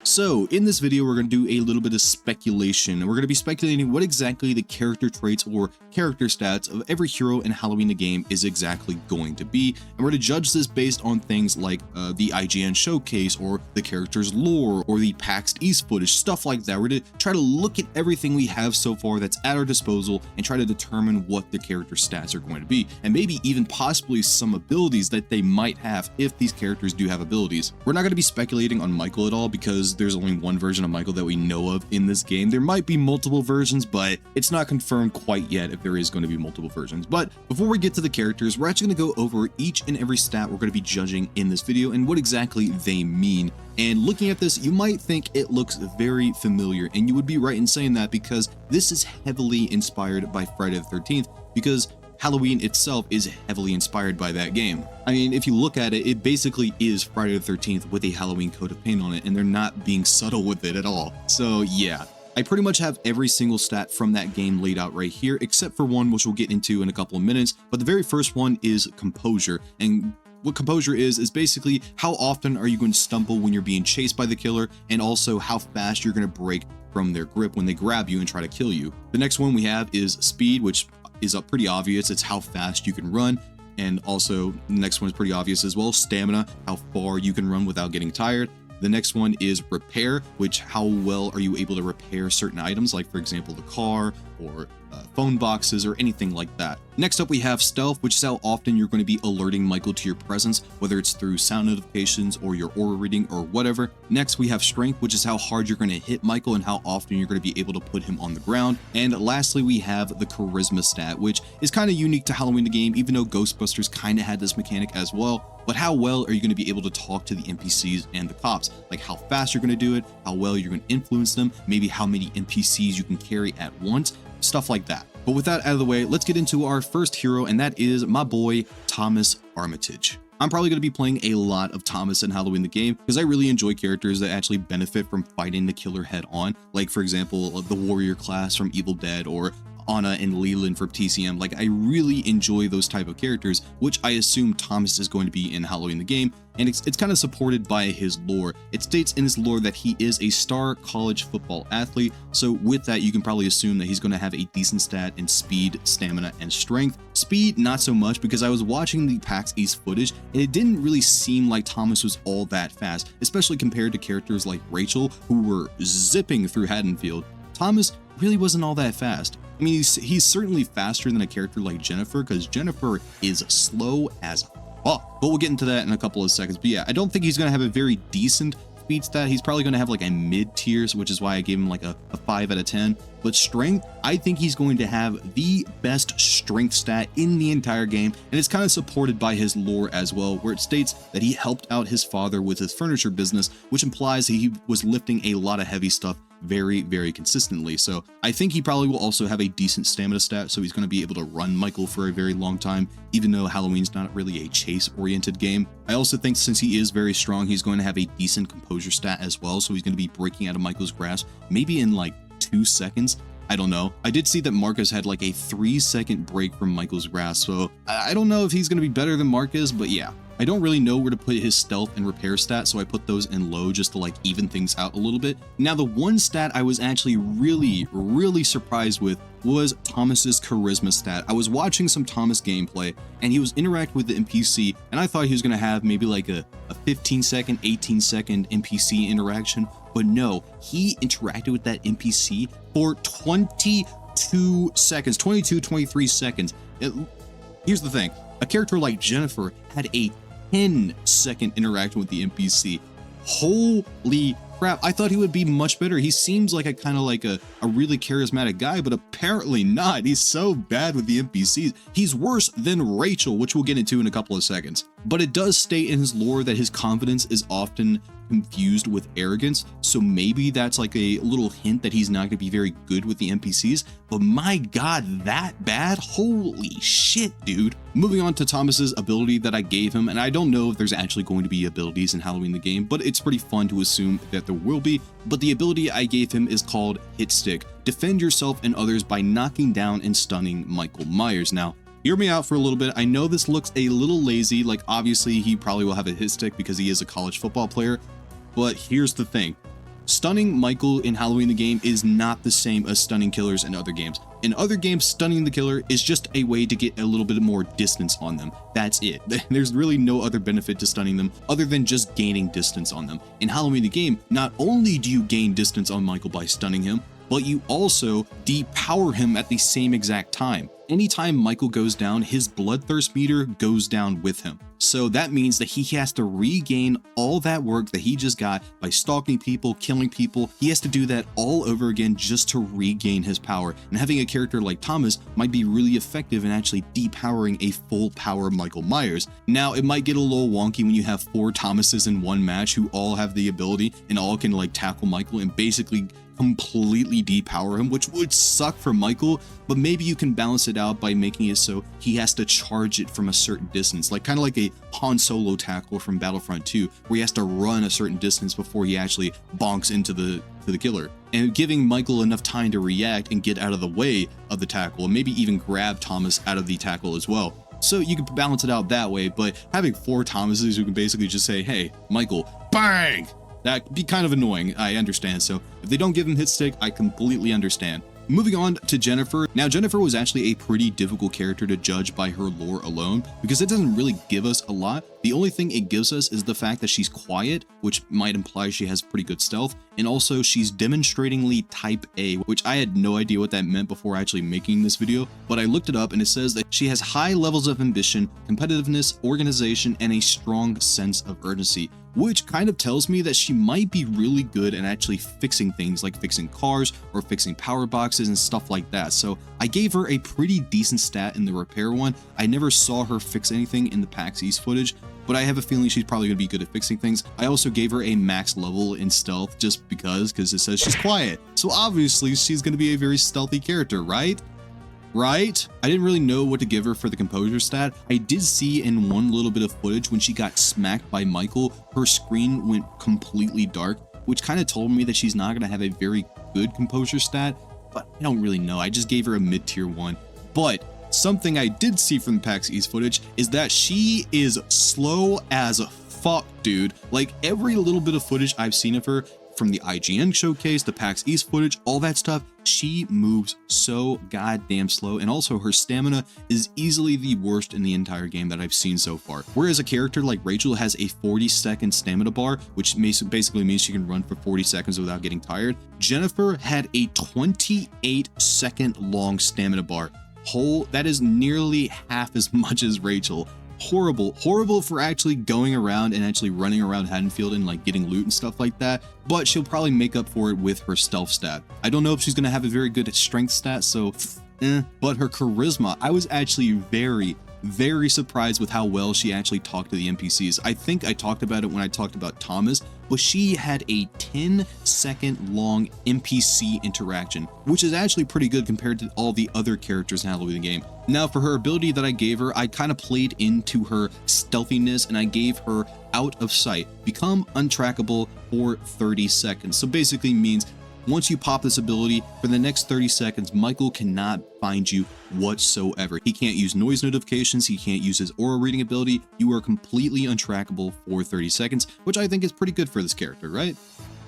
So in this video, we're going to do a little bit of speculation, and we're going to be speculating what exactly the character traits or character stats of every hero in Halloween the game is exactly going to be. And we're going to judge this based on things like the IGN showcase or the character's lore or the PAX East footage, stuff like that. We're going to try to look at everything we have so far that's at our disposal and try to determine what the character stats are going to be, and maybe even possibly some abilities that they might have if these characters do have abilities. We're not going to be speculating on Michael at all because there's only one version of Michael that we know of in this game. There might be multiple versions, but it's not confirmed quite yet if there is going to be multiple versions. But before we get to the characters, we're actually going to go over each and every stat we're going to be judging in this video and what exactly they mean. And looking at this, you might think it looks very familiar, and you would be right in saying that because this is heavily inspired by Friday the 13th, because Halloween itself is heavily inspired by that game. I mean, if you look at it, it basically is Friday the 13th with a Halloween coat of paint on it, and they're not being subtle with it at all. So yeah, I pretty much have every single stat from that game laid out right here, except for one which we'll get into in a couple of minutes. But the very first one is composure, and what composure is basically how often are you going to stumble when you're being chased by the killer, and also how fast you're going to break from their grip when they grab you and try to kill you. The next one we have is speed, which is pretty obvious. It's how fast you can run. And also the next one is pretty obvious as well. Stamina, how far you can run without getting tired. The next one is repair, which how well are you able to repair certain items, like for example the car or phone boxes or anything like that. Next up we have stealth, which is how often you're going to be alerting Michael to your presence, whether it's through sound notifications or your aura reading or whatever. Next we have strength, which is how hard you're going to hit Michael and how often you're going to be able to put him on the ground. And lastly we have the charisma stat, which is kind of unique to Halloween the game, even though Ghostbusters kind of had this mechanic as well. But how well are you going to be able to talk to the NPCs and the cops? Like how fast you're going to do it, how well you're going to influence them, maybe how many NPCs you can carry at once, stuff like that. But with that out of the way, let's get into our first hero, and that is my boy, Thomas Armitage. I'm probably going to be playing a lot of Thomas in Halloween the game because I really enjoy characters that actually benefit from fighting the killer head on. Like for example, the warrior class from Evil Dead or Anna and Leland from TCM. Like I really enjoy those type of characters, which I assume Thomas is going to be in Halloween the game, and it's kind of supported by his lore. It states in his lore that he is a star college football athlete, so with that you can probably assume that he's going to have a decent stat in speed, stamina, and strength. Speed, not so much, because I was watching the PAX East footage and it didn't really seem like Thomas was all that fast, especially compared to characters like Rachel, who were zipping through Haddonfield. Thomas really wasn't all that fast. I mean, he's certainly faster than a character like Jennifer, because Jennifer is slow as fuck. But we'll get into that in a couple of seconds. But yeah, I don't think he's going to have a very decent speed stat. He's probably going to have like a mid tier, which is why I gave him like a 5 out of 10. But strength, I think he's going to have the best strength stat in the entire game, and it's kind of supported by his lore as well, where it states that he helped out his father with his furniture business, which implies he was lifting a lot of heavy stuff very, very consistently. So I think he probably will also have a decent stamina stat, so he's going to be able to run Michael for a very long time, even though Halloween's not really a chase-oriented game. I also think since he is very strong, he's going to have a decent composure stat as well, so he's going to be breaking out of Michael's grasp, maybe in like 2 seconds. I don't know. I did see that Marcus had like a 3-second break from Michael's grasp, so I don't know if he's going to be better than Marcus, but yeah. I don't really know where to put his stealth and repair stats, so I put those in low just to like even things out a little bit. Now, the one stat I was actually really surprised with was Thomas's charisma stat. I was watching some Thomas gameplay and he was interacting with the NPC, and I thought he was going to have maybe like a 15-second, 18-second NPC interaction, but no, he interacted with that NPC for 22 seconds, 23 seconds. Here's the thing, a character like Jennifer had a 10-second interaction with the NPC. Holy crap, I thought he would be much better. He seems like a really charismatic guy, but apparently not. He's so bad with the NPCs. He's worse than Rachel, which we'll get into in a couple of seconds. But it does state in his lore that his confidence is often confused with arrogance, so maybe that's like a little hint that he's not going to be very good with the NPCs, but my god, that bad? Holy shit, dude. Moving on to Thomas's ability that I gave him, and I don't know if there's actually going to be abilities in Halloween the game, but it's pretty fun to assume that there will be. But the ability I gave him is called Hit Stick. Defend yourself and others by knocking down and stunning Michael Myers. Now, hear me out for a little bit. I know this looks a little lazy, like obviously he probably will have a hit stick because he is a college football player, but here's the thing. stunning Michael in Halloween the game is not the same as stunning killers in other games. In other games, stunning the killer is just a way to get a little bit more distance on them. That's it. There's really no other benefit to stunning them other than just gaining distance on them. In Halloween the game, not only do you gain distance on Michael by stunning him, but you also depower him at the same exact time. Anytime Michael goes down, his bloodthirst meter goes down with him. So that means that he has to regain all that work that he just got by stalking people, killing people. He has to do that all over again just to regain his power. And having a character like Thomas might be really effective in actually depowering a full power Michael Myers. Now, it might get a little wonky when you have 4 Thomases in one match who all have the ability and all can like tackle Michael and basically completely depower him, which would suck for Michael, but maybe you can balance it out by making it so he has to charge it from a certain distance, like kind of like a Han Solo tackle from Battlefront 2, where he has to run a certain distance before he actually bonks into the killer, and giving Michael enough time to react and get out of the way of the tackle, and maybe even grab Thomas out of the tackle as well. So you can balance it out that way, but having 4 Thomases who can basically just say, hey, Michael, bang! That'd be kind of annoying, I understand. So if they don't give him hit stick, I completely understand. Moving on to Jennifer. Now, Jennifer was actually a pretty difficult character to judge by her lore alone because it doesn't really give us a lot. The only thing it gives us is the fact that she's quiet, which might imply she has pretty good stealth, and also she's demonstratingly type A, which I had no idea what that meant before actually making this video, but I looked it up and it says that she has high levels of ambition, competitiveness, organization, and a strong sense of urgency, which kind of tells me that she might be really good at actually fixing things like fixing cars or fixing power boxes and stuff like that. So I gave her a pretty decent stat in the repair one. I never saw her fix anything in the PAX East footage, but I have a feeling she's probably going to be good at fixing things. I also gave her a max level in stealth just because it says she's quiet. So obviously she's going to be a very stealthy character, right? Right? I didn't really know what to give her for the composure stat. I did see in one little bit of footage when she got smacked by Michael, her screen went completely dark, which kind of told me that she's not going to have a very good composure stat, but I don't really know. I just gave her a mid-tier 1. But something I did see from the PAX East footage is that she is slow as fuck, dude. Like every little bit of footage I've seen of her, from the IGN showcase, the PAX East footage, all that stuff, she moves so goddamn slow, and also her stamina is easily the worst in the entire game that I've seen so far. Whereas a character like Rachel has a 40-second stamina bar, which basically means she can run for 40 seconds without getting tired, Jennifer had a 28-second long stamina bar. That is nearly half as much as Rachel. Horrible for actually going around and actually running around Haddonfield and like getting loot and stuff like that, but she'll probably make up for it with her stealth stat. I don't know if she's gonna have a very good strength stat, so but her charisma, I was actually very surprised with how well she actually talked to the NPCs. I think I talked about it when I talked about Thomas, but she had a 10-second long NPC interaction, which is actually pretty good compared to all the other characters in Halloween the game. Now, for her ability that I gave her, I kind of played into her stealthiness and I gave her out of sight, become untrackable for 30 seconds. So basically means once you pop this ability, for the next 30 seconds, Michael cannot find you whatsoever. He can't use noise notifications, he can't use his aura reading ability. You are completely untrackable for 30 seconds, which I think is pretty good for this character, right?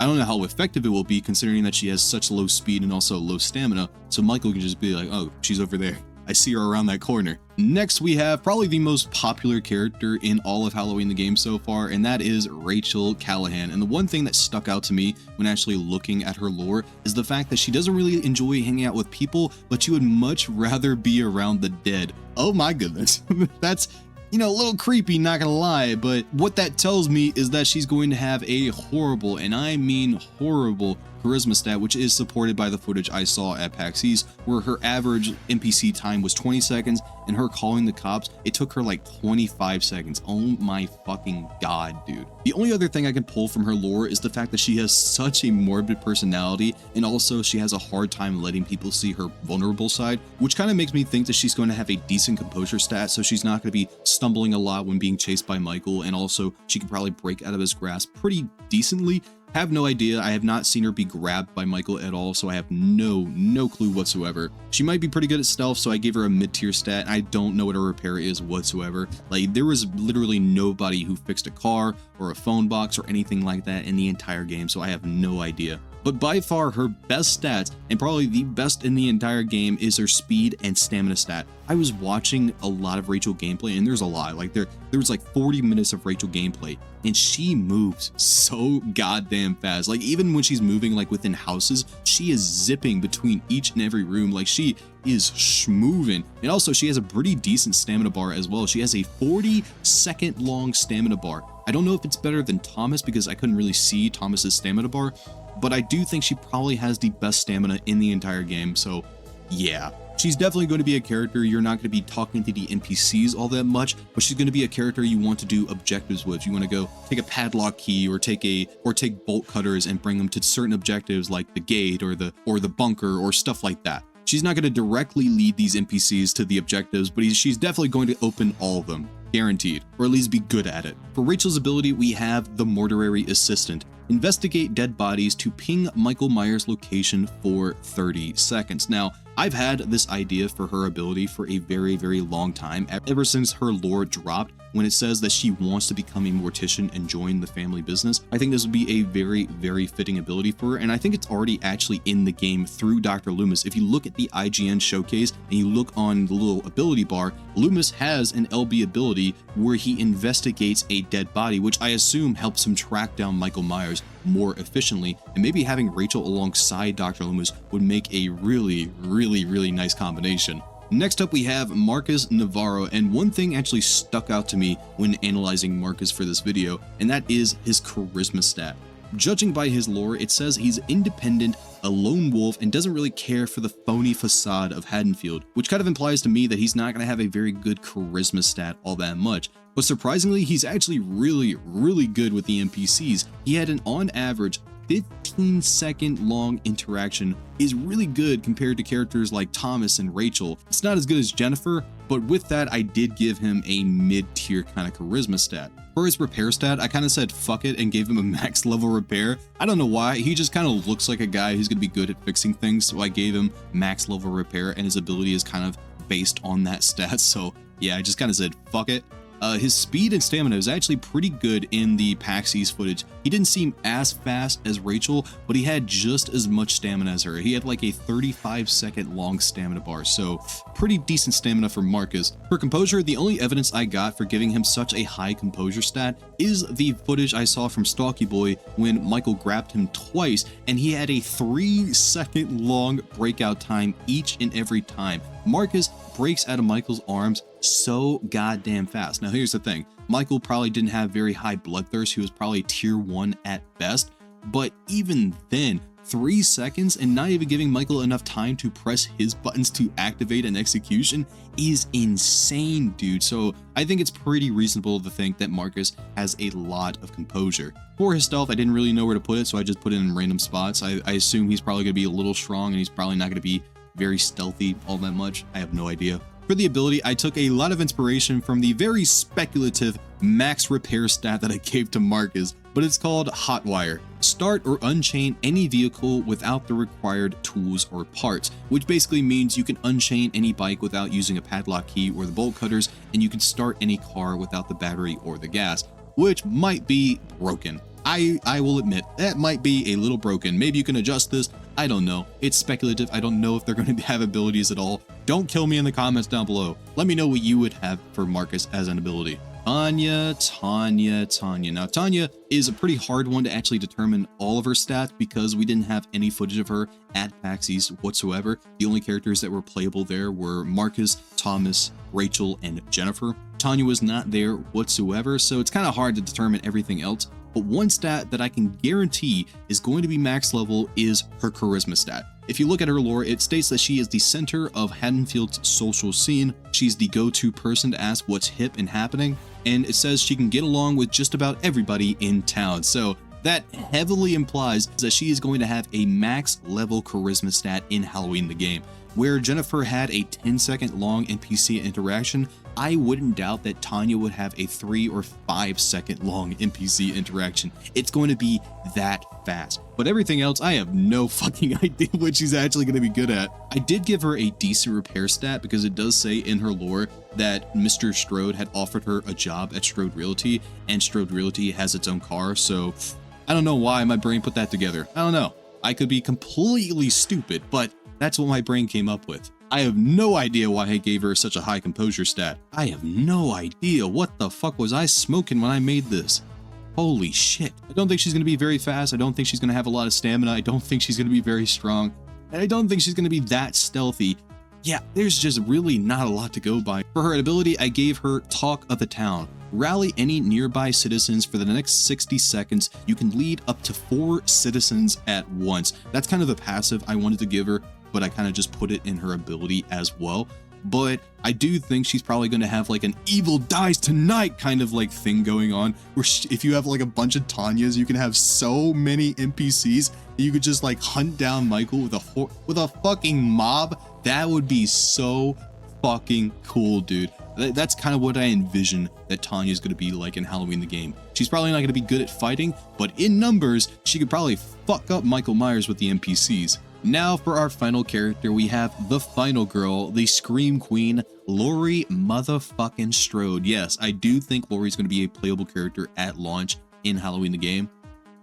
I don't know how effective it will be considering that she has such low speed and also low stamina, so Michael can just be like, oh, she's over there. I see her around that corner. Next, we have probably the most popular character in all of Halloween the game so far, and that is Rachel Callahan. And the one thing that stuck out to me when actually looking at her lore is the fact that she doesn't really enjoy hanging out with people, but she would much rather be around the dead. Oh my goodness. That's, a little creepy, not gonna lie, but what that tells me is that she's going to have a horrible, and I mean horrible, charisma stat, which is supported by the footage I saw at PAX East, where her average NPC time was 20 seconds, and her calling the cops, it took her like 25 seconds. Oh my fucking god, dude. The only other thing I can pull from her lore is the fact that she has such a morbid personality, and also she has a hard time letting people see her vulnerable side, which kind of makes me think that she's going to have a decent composure stat, so she's not going to be stumbling a lot when being chased by Michael, and also she can probably break out of his grasp pretty decently. Have no idea. I have not seen her be grabbed by Michael at all, so I have no clue whatsoever. She might be pretty good at stealth, so I gave her a mid-tier stat. I don't know what her repair is whatsoever. Like, there was literally nobody who fixed a car or a phone box or anything like that in the entire game, so I have no idea. But by far her best stats, and probably the best in the entire game, is her speed and stamina stat. I was watching a lot of Rachel gameplay, and there's a lot. Like there was like 40 minutes of Rachel gameplay, and she moves so goddamn fast. Like even when she's moving like within houses, she is zipping between each and every room. Like she is schmoving. And also she has a pretty decent stamina bar as well. She has a 40-second long stamina bar. I don't know if it's better than Thomas because I couldn't really see Thomas's stamina bar, but I do think she probably has the best stamina in the entire game, so yeah. She's definitely going to be a character you're not going to be talking to the NPCs all that much, but she's going to be a character you want to do objectives with. You want to go take a padlock key or take bolt cutters and bring them to certain objectives like the gate or the bunker or stuff like that. She's not going to directly lead these NPCs to the objectives, but she's definitely going to open all of them. Guaranteed, or at least be good at it. For Rachel's ability, we have the Mortuary Assistant. Investigate dead bodies to ping Michael Myers' location for 30 seconds. Now, I've had this idea for her ability for a very long time, ever since her lore dropped, when it says that she wants to become a mortician and join the family business. I think this would be a very fitting ability for her, and I think it's already actually in the game through Dr. Loomis. If you look at the IGN showcase and you look on the little ability bar, Loomis has an LB ability where he investigates a dead body, which I assume helps him track down Michael Myers more efficiently, and maybe having Rachel alongside Dr. Loomis would make a really nice combination. Next up, we have Marcus Navarro, and one thing actually stuck out to me when analyzing Marcus for this video, and that is his charisma stat. Judging by his lore, it says he's independent, a lone wolf, and doesn't really care for the phony facade of Haddonfield, which kind of implies to me that he's not going to have a very good charisma stat all that much. But surprisingly, he's actually really good with the NPCs. He had an on average 15-second long interaction, is really good compared to characters like Thomas and Rachel. It's not as good as Jennifer, but with that, I did give him a mid-tier kind of charisma stat. For his repair stat, I kind of said fuck it and gave him a max level repair. I don't know why, he just kind of looks like a guy who's going to be good at fixing things, so I gave him max level repair, and his ability is kind of based on that stat, so yeah, I just kind of said fuck it. His speed and stamina is actually pretty good in the PAX East footage. He didn't seem as fast as Rachel, but he had just as much stamina as her. He had like a 35-second long stamina bar, so pretty decent stamina for Marcus. For composure, the only evidence I got for giving him such a high composure stat is the footage I saw from Stalky Boy when Michael grabbed him twice, and he had a 3-second long breakout time each and every time. Marcus breaks out of Michael's arms so goddamn fast. Now here's the thing, Michael probably didn't have very high bloodthirst, he was probably tier 1 at best, but even then, 3 seconds and not even giving Michael enough time to press his buttons to activate an execution is insane, dude. So I think it's pretty reasonable to think that Marcus has a lot of composure. For his stealth, I didn't really know where to put it, so I just put it in random spots. I assume he's probably going to be a little strong, and he's probably not going to be very stealthy all that much. I have no idea. For the ability, I took a lot of inspiration from the very speculative max repair stat that I gave to Marcus, but it's called Hotwire. Start or unchain any vehicle without the required tools or parts, which basically means you can unchain any bike without using a padlock key or the bolt cutters, and you can start any car without the battery or the gas, which might be broken. I will admit, that might be a little broken. Maybe you can adjust this. I don't know. It's speculative. I don't know if they're going to have abilities at all. Don't kill me in the comments down below. Let me know what you would have for Marcus as an ability. Tanya. Now, Tanya is a pretty hard one to actually determine all of her stats because we didn't have any footage of her at PAX East whatsoever. The only characters that were playable there were Marcus, Thomas, Rachel, and Jennifer. Tanya was not there whatsoever, so it's kind of hard to determine everything else. But one stat that I can guarantee is going to be max level is her charisma stat. If you look at her lore, it states that she is the center of Haddonfield's social scene. She's the go-to person to ask what's hip and happening, and it says she can get along with just about everybody in town. So that heavily implies that she is going to have a max level charisma stat in Halloween the game. Where Jennifer had a 10-second long NPC interaction, I wouldn't doubt that Tanya would have a 3 or 5 second long NPC interaction. It's going to be that fast. But everything else, I have no fucking idea what she's actually going to be good at. I did give her a decent repair stat because it does say in her lore that Mr. Strode had offered her a job at Strode Realty, and Strode Realty has its own car, so I don't know why my brain put that together. I don't know. I could be completely stupid, but that's what my brain came up with. I have no idea why I gave her such a high composure stat. I have no idea what the fuck was I smoking when I made this. Holy shit. I don't think she's going to be very fast. I don't think she's going to have a lot of stamina. I don't think she's going to be very strong. And I don't think she's going to be that stealthy. Yeah, there's just really not a lot to go by. For her ability, I gave her Talk of the Town. Rally any nearby citizens for the next 60 seconds. You can lead up to 4 citizens at once. That's kind of the passive I wanted to give her, but I kind of just put it in her ability as well. But I do think she's probably going to have like an evil dies tonight kind of like thing going on, where if you have like a bunch of Tanyas, you can have so many NPCs that you could just like hunt down Michael with a fucking mob. That would be so fucking cool, dude. That's kind of what I envision that Tanya's going to be like in Halloween the game. She's probably not going to be good at fighting, but in numbers, she could probably fuck up Michael Myers with the NPCs. Now for our final character, we have the final girl, the Scream Queen, Laurie motherfucking Strode. Yes, I do think Laurie's going to be a playable character at launch in Halloween the game.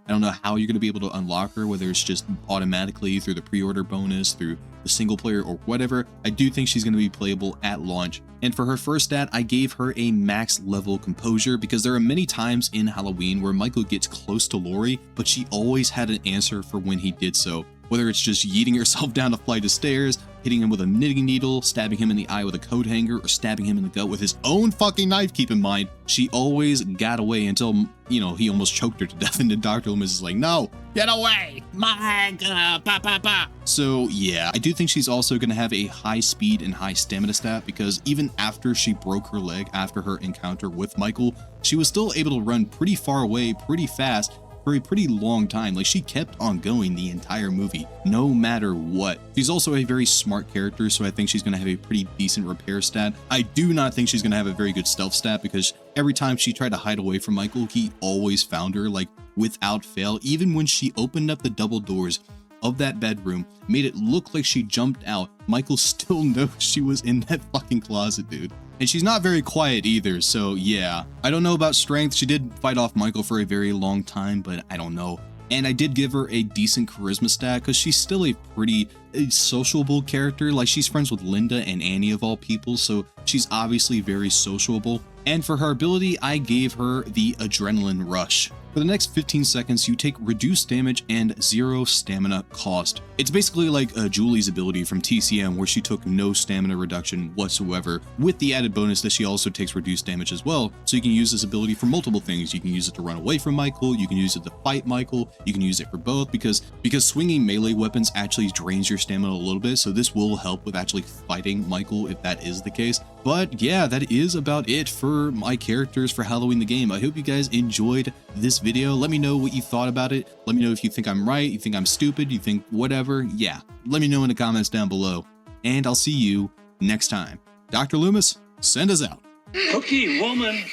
I don't know how you're going to be able to unlock her, whether it's just automatically through the pre-order bonus, through the single player, or whatever. I do think she's going to be playable at launch. And for her first stat, I gave her a max level composure because there are many times in Halloween where Michael gets close to Laurie, but she always had an answer for when he did so. Whether it's just yeeting herself down a flight of stairs, hitting him with a knitting needle, stabbing him in the eye with a coat hanger, or stabbing him in the gut with his own fucking knife, keep in mind, she always got away until, you know, he almost choked her to death, and then Dr. Loomis is like, no, get away, my God, ba ba ba. So yeah, I do think she's also going to have a high speed and high stamina stat, because even after she broke her leg after her encounter with Michael, she was still able to run pretty far away, pretty fast, for a pretty long time. Like, she kept on going the entire movie, no matter what. She's also a very smart character, so I think she's going to have a pretty decent repair stat. I do not think she's going to have a very good stealth stat, because every time she tried to hide away from Michael, he always found her, like, without fail. Even when she opened up the double doors of that bedroom, made it look like she jumped out, Michael still knows she was in that fucking closet, dude. And she's not very quiet either, so yeah. I don't know about strength. She did fight off Michael for a very long time, but I don't know. And I did give her a decent charisma stat because she's still a pretty sociable character. Like, she's friends with Linda and Annie of all people, so she's obviously very sociable. And for her ability, I gave her the Adrenaline Rush. For the next 15 seconds, you take reduced damage and 0 stamina cost. It's basically like Julie's ability from TCM, where she took no stamina reduction whatsoever, with the added bonus that she also takes reduced damage as well. So you can use this ability for multiple things. You can use it to run away from Michael, you can use it to fight Michael, you can use it for both, because swinging melee weapons actually drains your stamina a little bit, so this will help with actually fighting Michael if that is the case. But yeah, that is about it for my characters for Halloween the game. I hope you guys enjoyed this video. Let me know what you thought about it. Let me know if you think I'm right, you think I'm stupid, you think whatever. Yeah, let me know in the comments down below. And I'll see you next time. Dr. Loomis, send us out. Cookie woman.